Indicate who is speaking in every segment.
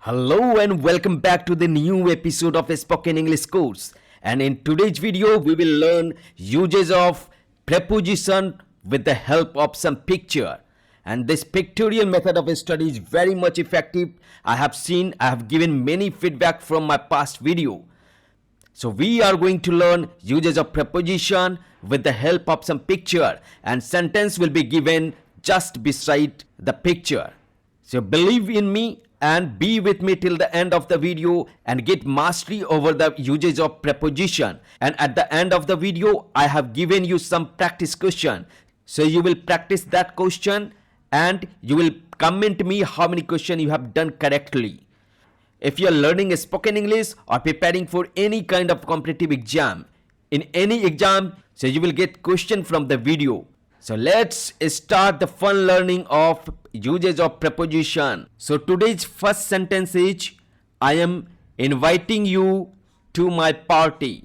Speaker 1: Hello and welcome back to the new episode of a Spoken English course. And in today's video, we will learn uses of preposition with the help of some picture. And this pictorial method of study is very much effective. I have given many feedback from my past video. So we are going to learn uses of preposition with the help of some picture, and sentence will be given just beside the picture. So believe in me and be with me till the end of the video and get mastery over the uses of preposition. And at the end of the video, I have given you some practice question. So you will practice that question and you will comment me how many questions you have done correctly. If you are learning spoken English or preparing for any kind of competitive exam, in any exam, so you will get question from the video. So let's start the fun learning of uses of preposition. So today's first sentence is, I am inviting you to my party.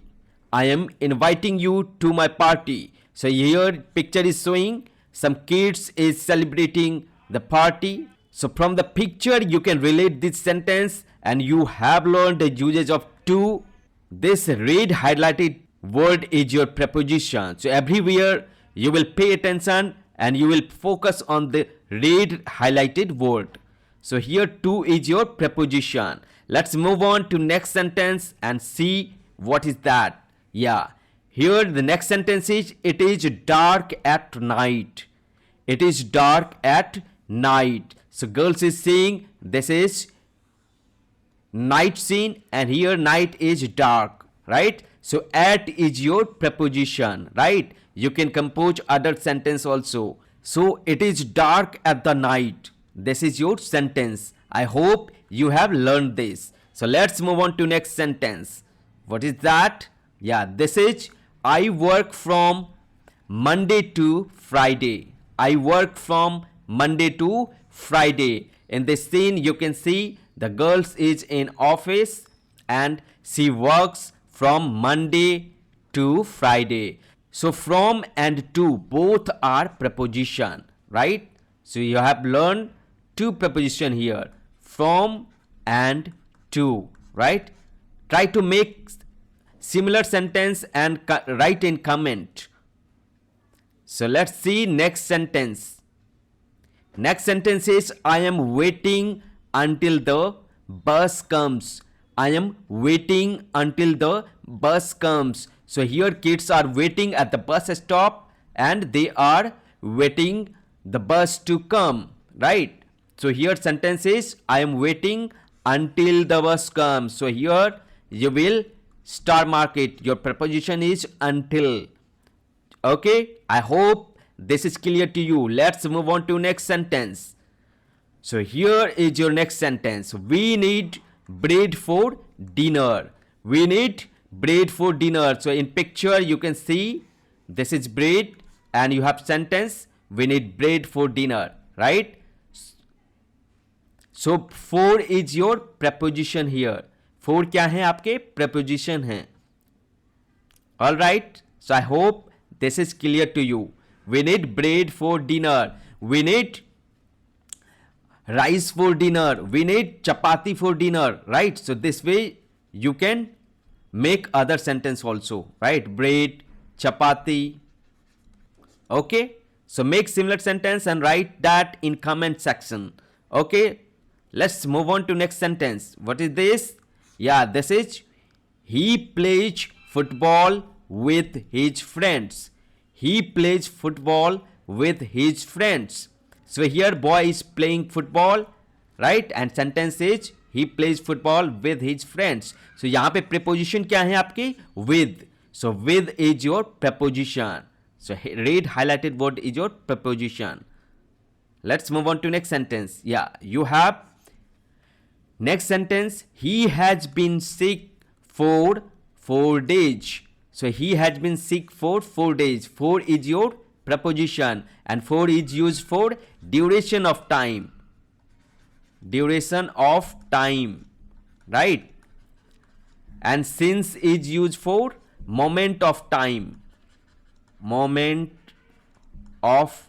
Speaker 1: I am inviting you to my party. So here picture is showing some kids is celebrating the party. So from the picture you can relate this sentence and you have learned the uses of to. This red highlighted word is your preposition. So everywhere you will pay attention and you will focus on the red highlighted word. So here to is your preposition. Let's move on to next sentence and see what is that. Yeah, here the next sentence is, it is dark at night. It is dark at night. So girls is saying this is night scene and here night is dark, right? So at is your preposition, right? You can compose other sentence also. So it is dark at the night. This is your sentence. I hope you have learned this. So let's move on to next sentence. What is that? Yeah, this is, I work from Monday to Friday. I work from Monday to Friday. In this scene you can see the girls is in office and she works from Monday to Friday. So from and to both are preposition, right? So you have learned two preposition here, from and to, right? Try to make similar sentence and write in comment. So let's see next sentence. Next sentence is, I am waiting until the bus comes. I am waiting until the bus comes. So here kids are waiting at the bus stop and they are waiting the bus to come, right? So here sentence is, I am waiting until the bus comes. So here you will star mark it. Your preposition is until. Okay, I hope this is clear to you. Let's move on to next sentence. So here is your next sentence. We need bread for dinner. We need bread for dinner. So in picture you can see this is bread and you have sentence, we need bread for dinner, right? So for is your preposition here. For क्या है आपके preposition हैं. All right. So I hope this is clear to you. We need bread for dinner. We need rice for dinner. We need chapati for dinner, right? So this way you can make other sentence also, right? Bread, chapati. Okay, so make similar sentence and write that in comment section. Okay, let's move on to next sentence. What is this? Yeah, this is, he plays football with his friends. He plays football with his friends. So here boy is playing football, right? And sentence is, he plays football with his friends. So यहाँ पे preposition क्या है आपकी? With. So with is your preposition. So red highlighted word is your preposition. Let's move on to next sentence. Yeah, you have next sentence. He has been sick for 4 days. So he has been sick for 4 days. 4 is your preposition and 4 is used for duration of time. Duration of time, right? And since is used for moment of time. Moment of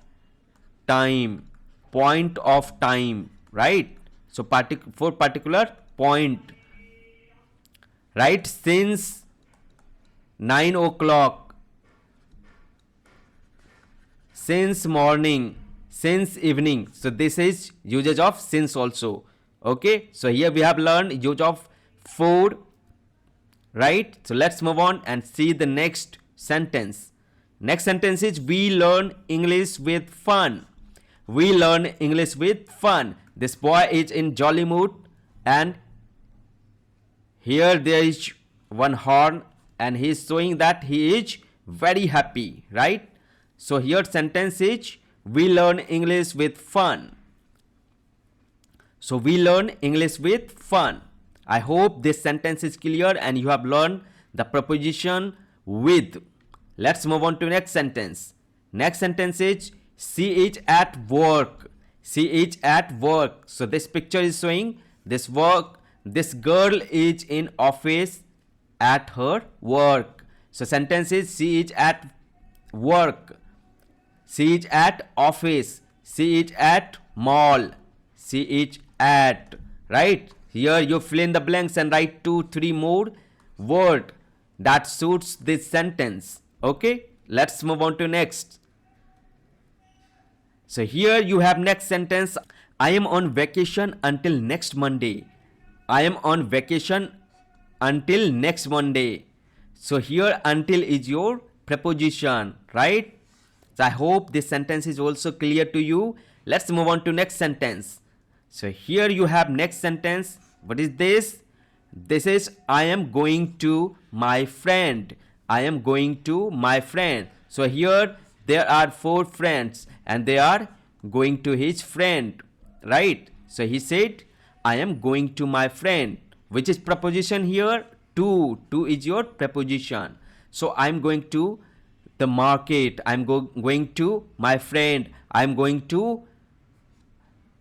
Speaker 1: time, point of time, right? So for particular point, right? Since 9 o'clock, since morning, since evening. So this is usage of since also. Okay, so here we have learned use of for, right? So let's move on and see the next sentence. Next sentence is we learn English with fun. We learn English with fun. This boy is in jolly mood, and here there is one horn and he is showing that he is very happy, right? So here sentence is we learn English with fun. So we learn English with fun. I hope this sentence is clear and you have learned the preposition with. Let's move on to next sentence. Next sentence is she is at work. She is at work. So this picture is showing this girl is in office at her work. So sentence is she is at work. She is at office. She is at mall. She is at, right? Here you fill in the blanks and write 2-3 more word that suits this sentence. Okay, let's move on to next. So here you have next sentence. I am on vacation until next Monday. I am on vacation until next Monday. So here until is your preposition, right? So I hope this sentence is also clear to you. Let's move on to next sentence. So here you have next sentence. What is this? This is I am going to my friend. I am going to my friend. So here there are 4 friends and they are going to his friend, right? So he said I am going to my friend. Which is preposition here? To. To is your preposition. So I am going to the market. I am going to my friend. I am going to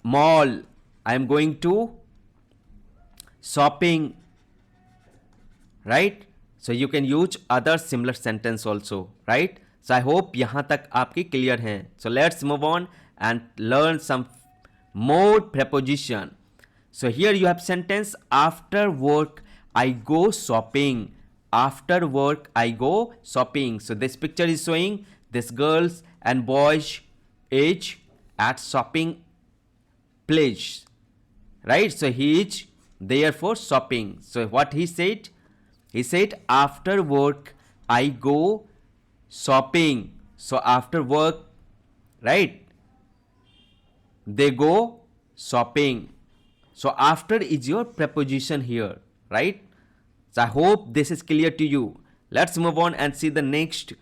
Speaker 1: mall. I am going to shopping, right? So you can use other similar sentence also, right? So I hope यहाँ तक आपकी clear हैं. So let's move on and learn some more preposition. So here you have sentence after work I go shopping. After work I go shopping. So this picture is showing this girls and boys age at shopping place, right? So he is there for shopping. So what he said? He said after work I go shopping. So after work, right, they go shopping. So after is your preposition here, right? So I hope this is clear to you. Let's move on and see the next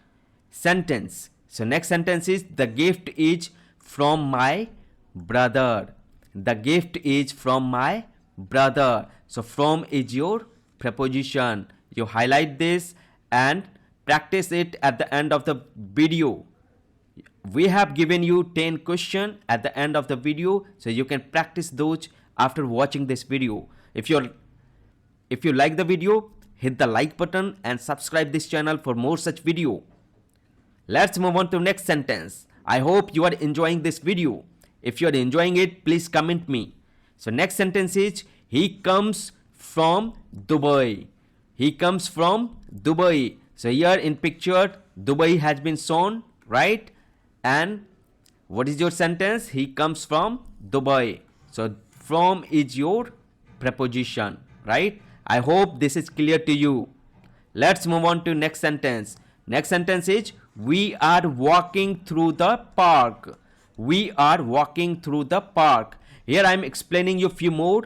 Speaker 1: sentence. So next sentence is the gift is from my brother. The gift is from my brother. So from is your preposition. You highlight this and practice it at the end of the video. We have given you 10 questions at the end of the video, so you can practice those after watching this video. If you like the video, hit the like button and subscribe this channel for more such video. Let's move on to next sentence. I hope you are enjoying this video. If you are enjoying it, please comment me. So next sentence is he comes from Dubai. He comes from Dubai. So here in picture Dubai has been shown, right? And what is your sentence? He comes from Dubai. So from is your preposition, right? I hope this is clear to you. Let's move on to next sentence. Next sentence is we are walking through the park. We are walking through the park. Here I am explaining you few more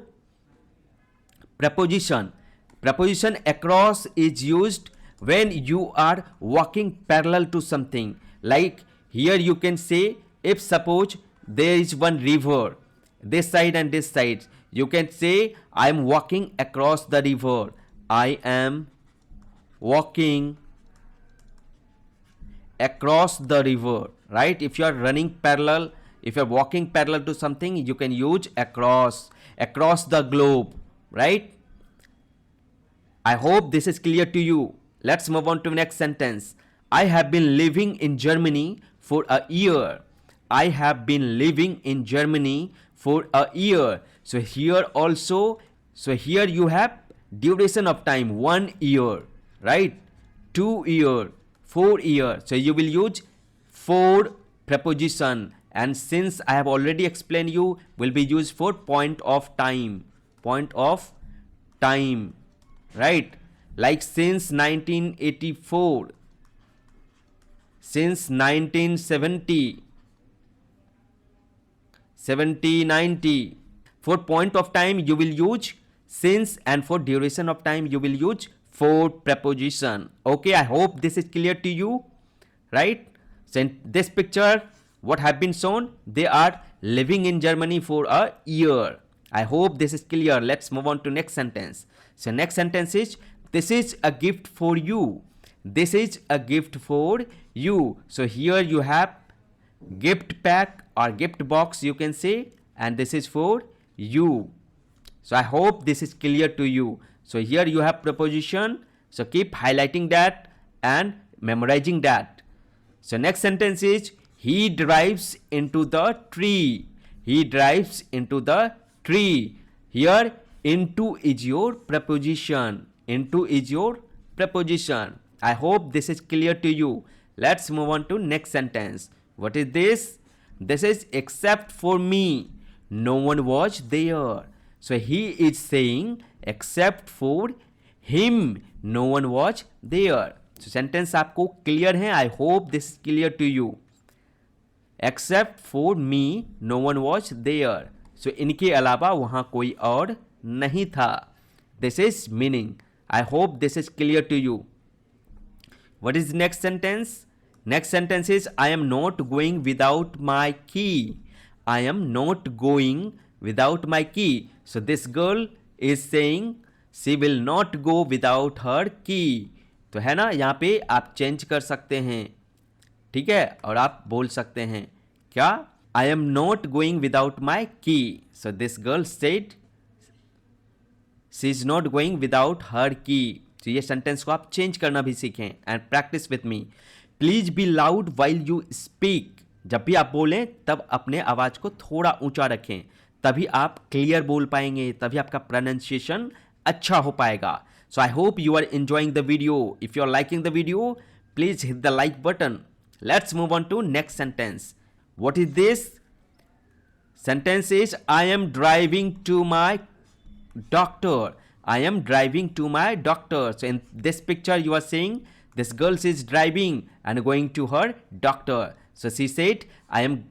Speaker 1: preposition. Preposition across is used when you are walking parallel to something. Like here you can say if suppose there is one river, this side and this side, you can say I am walking across the river. I am walking across the river, right? If you are running parallel, if you are walking parallel to something, you can use across the globe, right? I hope this is clear to you. Let's move on to next sentence. I have been living in Germany for a year. I have been living in Germany for a year. So here also, so here you have duration of time 1 year, right? 2 year, 4 year. So you will use 4 preposition, and since I have already explained you, will be used for point of time, right? Like since 1984, since 1970, 70, 90. For point of time you will use since, and for duration of time you will use for preposition. Okay, I hope this is clear to you, right? So in this picture, what have been shown? They are living in Germany for a year. I hope this is clear. Let's move on to next sentence. So next sentence is, this is a gift for you. This is a gift for you. So here you have gift pack or gift box, you can say, and this is for you. So I hope this is clear to you. So here you have preposition, so keep highlighting that and memorizing that. So next sentence is, he drives into the tree. He drives into the tree. Here into is your preposition. Into is your preposition. I hope this is clear to you. Let's move on to next sentence. What is this? This is except for me, no one was there. So he is saying except for him, no one was there. So sentence आपको clear है? I hope this is clear to you. Except for me, no one was there. So इनके अलावा वहाँ कोई और नहीं था. This is meaning. I hope this is clear to you. What is the next sentence? Next sentence is, I am not going without my key. I am not going without my key. So this girl is saying she will not go without her key. तो है ना, यहाँ पे आप change कर सकते हैं, ठीक है, और आप बोल सकते हैं क्या, I am not going without my key. So this girl said she is not going without her key. तो ये सेंटेंस को आप चेंज करना भी सीखें and practice with me. Please be loud while you speak. जब भी आप बोलें तब अपने आवाज को थोड़ा ऊंचा रखें, तभी आप क्लियर बोल पाएंगे, तभी आपका प्रोनाउंसिएशन अच्छा हो पाएगा. So I hope you are enjoying the video. If you are liking the video, please hit the like button. Let's move on to next sentence. What is this? Sentence is, I am driving to my doctor. I am driving to my doctor. So in this picture you are seeing this girl is driving and going to her doctor. So she said, I am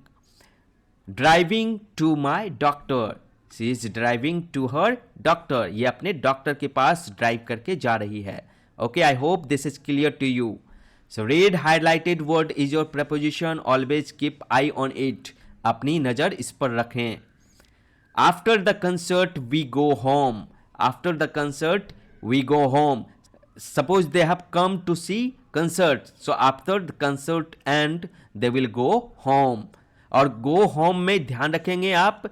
Speaker 1: driving to my doctor. She is driving to her doctor. ये अपने doctor के पास drive करके जा रही है. Okay, I hope this is clear to you. So red highlighted word is your preposition. Always keep eye on it. अपनी नजर इस पर रखें. After the concert we go home. After the concert we go home. Suppose they have come to see concert, so after the concert end they will go home. और go home में ध्यान रखेंगे आप,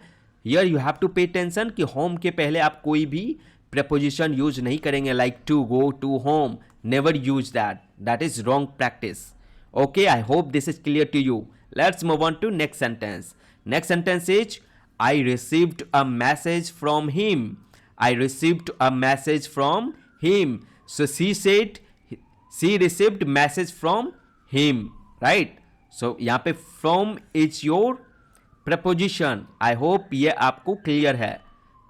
Speaker 1: here you have to pay attention कि home के पहले आप कोई भी preposition use नहीं करेंगे, like to go to home. Never use that. That is wrong practice. Okay, I hope this is clear to you. Let's move on to next sentence. Next sentence is, I received a message from him. I received a message from him. So she said she received message from him, right? So यहाँ पे from is your preposition. I hope ये आपको clear है.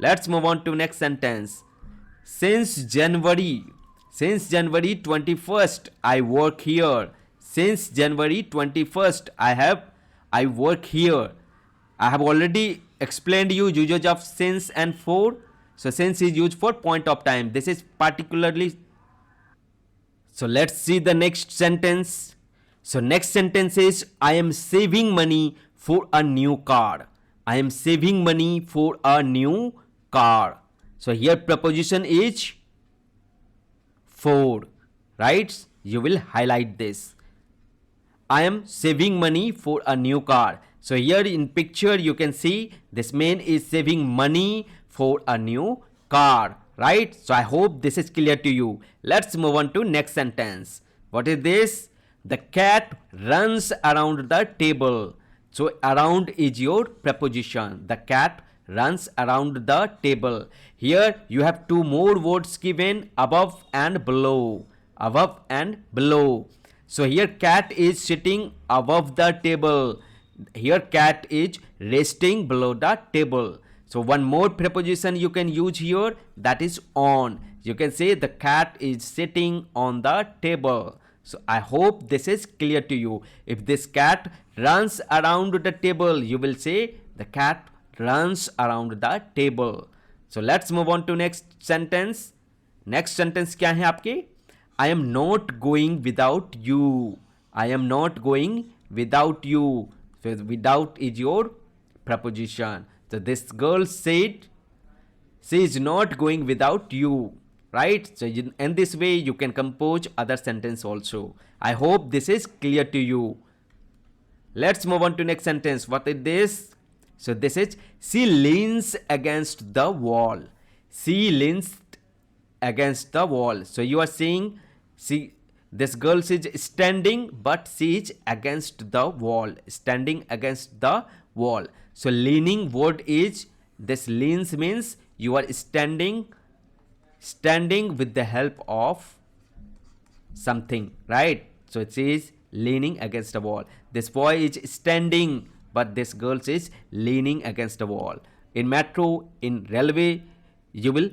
Speaker 1: Let's move on to next sentence. Since January 21st, I work here. Since January 21st, I work here. I have already explained you usage of since and for. So since is used for point of time. This is particularly. So let's see the next sentence. So next sentence is, I am saving money for a new car. I am saving money for a new car. So here preposition is for, right? You will highlight this. I am saving money for a new car. So here in picture you can see this man is saving money for a new car, right? So I hope this is clear to you. Let's move on to next sentence. What is this? The cat runs around the table. So around is your preposition. The cat runs around the table. Here you have two more words given, above and below. Above and below. So here cat is sitting above the table. Here cat is resting below the table. So one more preposition you can use here, that is on. You can say the cat is sitting on the table. So I hope this is clear to you. If this cat runs around the table, you will say the cat runs around the table. So let's move on to next sentence. Next sentence क्या है आपके? I am not going without you. I am not going without you. So without is your preposition. So this girl said she is not going without you. Right? So in this way you can compose other sentence also. I hope this is clear to you. Let's move on to next sentence. What is this? So this is she leans against the wall. She leans against the wall. So you are saying this girl is standing, but she is against the wall. Standing against the wall. So leaning word is, this leans means you are standing with the help of something, right? So it says leaning against the wall. This boy is standing, but this girl is leaning against the wall. In metro, in railway, you will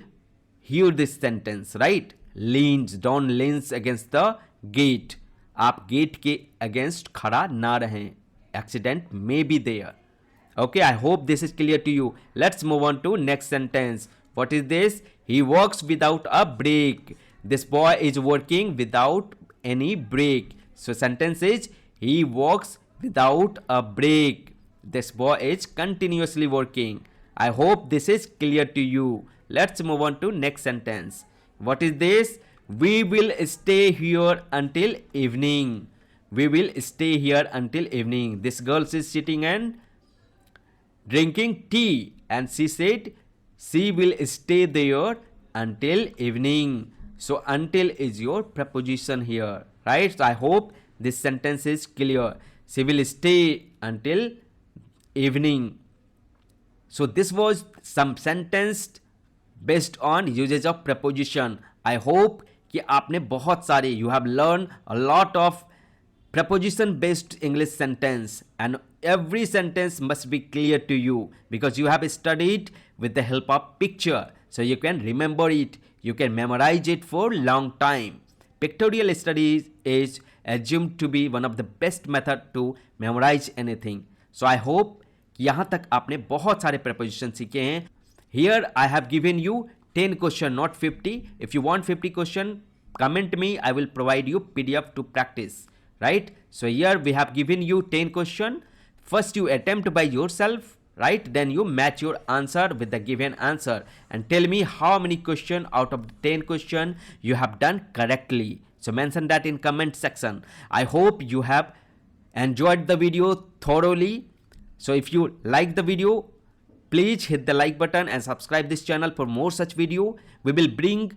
Speaker 1: hear this sentence, right? Leans, don't leans against the gate. आप gate के against खड़ा ना रहें. Accident may be there. Okay, I hope this is clear to you. Let's move on to next sentence. What is this? He works without a break. This boy is working without any break. So sentence is, he works without a break. This boy is continuously working. I hope this is clear to you. Let's move on to next sentence. What is this? We will stay here until evening. We will stay here until evening. This girl is sitting and drinking tea, and she said she will stay there until evening. So until is your preposition here, right? So I hope this sentence is clear. She will stay until evening. So this was some sentence based on usage of preposition. I hope कि आपने बहुत सारे, you have learned a lot of preposition based English sentence, and every sentence must be clear to you because you have studied with the help of picture, so you can remember it, you can memorize it for long time. Pictorial studies is assumed to be one of the best method to memorize anything. So I hope यहाँ तक आपने बहुत सारे preposition सीखे हैं. Here I have given you 10 question, not 50. If you want 50 question, comment me, I will provide you PDF to practice, right? So here we have given you 10 question. First you attempt by yourself, right? Then you match your answer with the given answer and tell me how many question out of the 10 question you have done correctly. So mention that in comment section. I hope you have enjoyed the video thoroughly. So if you like the video, please hit the like button and subscribe this channel for more such video. We will bring